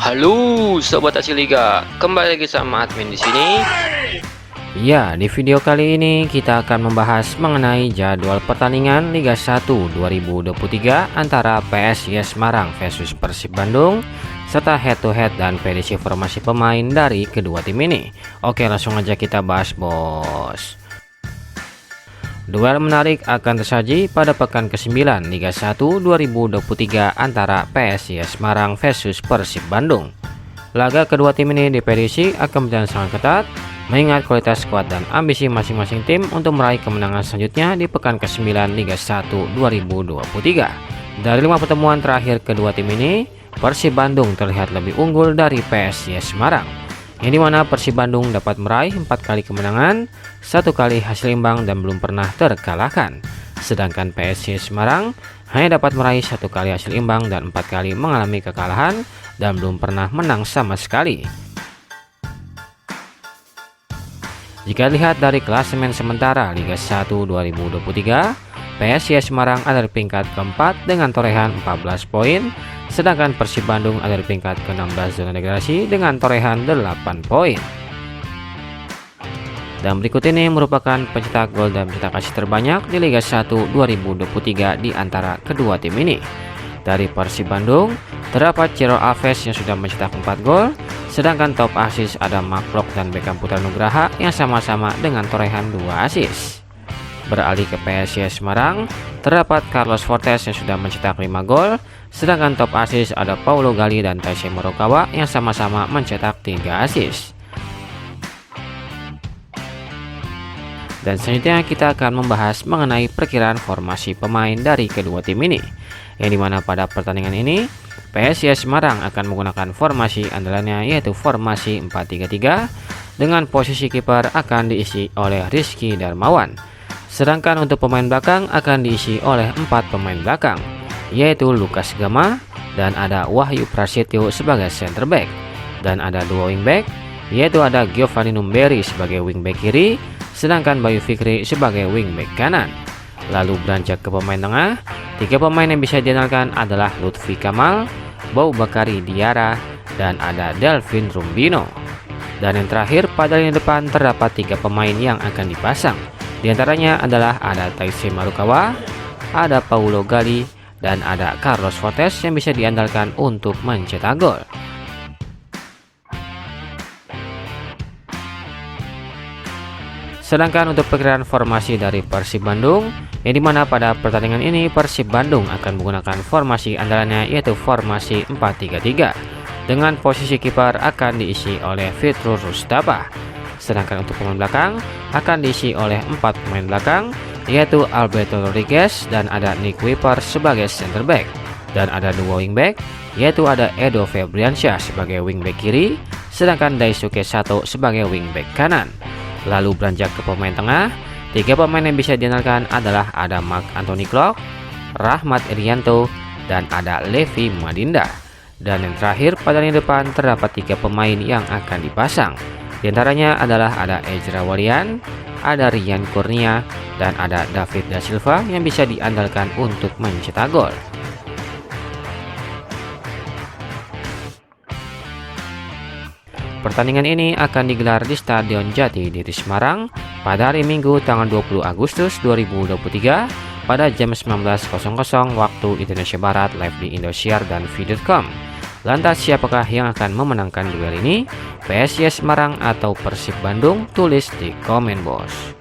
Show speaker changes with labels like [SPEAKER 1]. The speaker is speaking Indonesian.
[SPEAKER 1] Halo Sobat Aksi Liga, kembali lagi sama admin di sini. Ya, di video kali ini kita akan membahas mengenai jadwal pertandingan Liga 1 2023 antara PSIS Semarang versus Persib Bandung, serta head to head dan prediksi formasi pemain dari kedua tim ini. Oke, langsung aja kita bahas, bos. Duel menarik akan tersaji pada pekan ke-9 Liga 1 2023 antara PSIS Semarang versus Persib Bandung. Laga kedua tim ini diprediksi akan berjalan sangat ketat, mengingat kualitas skuad dan ambisi masing-masing tim untuk meraih kemenangan selanjutnya di pekan ke-9 Liga 1 2023. Dari 5 pertemuan terakhir kedua tim ini, Persib Bandung terlihat lebih unggul dari PSIS Semarang, yang dimana Persib Bandung dapat meraih 4 kali kemenangan, 1 kali hasil imbang dan belum pernah terkalahkan. Sedangkan PSIS Semarang hanya dapat meraih 1 kali hasil imbang dan 4 kali mengalami kekalahan dan belum pernah menang sama sekali. Jika lihat dari klasemen sementara Liga 1 2023, PSIS Semarang ada di peringkat keempat dengan torehan 14 poin, sedangkan Persib Bandung ada di peringkat ke-16 zona degradasi dengan torehan 8 poin. Dan berikut ini merupakan pencetak gol dan pencetak assist terbanyak di Liga 1 2023 di antara kedua tim ini. Dari Persib Bandung, terdapat Ciro Alves yang sudah mencetak 4 gol, sedangkan top assist ada Maklok dan Beckham Putra Nugraha yang sama-sama dengan torehan 2 assist. Beralih ke PSIS Semarang, terdapat Carlos Fortes yang sudah mencetak 5 gol, sedangkan top assist ada Paulo Gali dan Taisei Morokawa yang sama-sama mencetak 3 assist. Dan selanjutnya kita akan membahas mengenai perkiraan formasi pemain dari kedua tim ini, yang dimana pada pertandingan ini PSIS Semarang akan menggunakan formasi andalannya yaitu formasi 4-3-3 dengan posisi kiper akan diisi oleh Rizky Darmawan. Sedangkan untuk pemain belakang akan diisi oleh 4 pemain belakang, yaitu Lukas Gama dan ada Wahyu Prasetyo sebagai center back, dan ada 2 wingback, yaitu ada Giovanni Numberi sebagai wingback kiri, sedangkan Bayu Fikri sebagai wingback kanan. Lalu beranjak ke pemain tengah, 3 pemain yang bisa diandalkan adalah Lutfi Kamal, Bau Bakari Diara, dan ada Delvin Rumbino. Dan yang terakhir pada lini depan terdapat 3 pemain yang akan dipasang. Di antaranya adalah ada Taisei Marukawa, ada Paulo Gali, dan ada Carlos Fortes yang bisa diandalkan untuk mencetak gol. Sedangkan untuk perkiraan formasi dari Persib Bandung, yang dimana pada pertandingan ini Persib Bandung akan menggunakan formasi andalannya yaitu formasi 4-3-3 dengan posisi kiper akan diisi oleh Fitrul Rustapa. Sedangkan untuk pemain belakang akan diisi oleh 4 pemain belakang, yaitu Alberto Rodriguez dan ada Nick Wipper sebagai center back, dan ada 2 wingback, yaitu ada Edo Febriansyah sebagai wingback kiri, sedangkan Daisuke Sato sebagai wingback kanan. Lalu beranjak ke pemain tengah, 3 pemain yang bisa diandalkan adalah ada Mark Anthony Klok, Rahmat Irianto, dan ada Levi Madinda. Dan yang terakhir pada lini depan terdapat 3 pemain yang akan dipasang. Di antaranya adalah ada Ezra Walian, ada Rian Kurnia, dan ada David Da Silva yang bisa diandalkan untuk mencetak gol. Pertandingan ini akan digelar di Stadion Jatidiri Semarang pada hari Minggu tanggal 20 Agustus 2023 pada jam 19.00 waktu Indonesia Barat, live di Indosiar dan V.com. Lantas siapakah yang akan memenangkan duel ini? PSIS Semarang atau Persib Bandung? Tulis di komen, bos.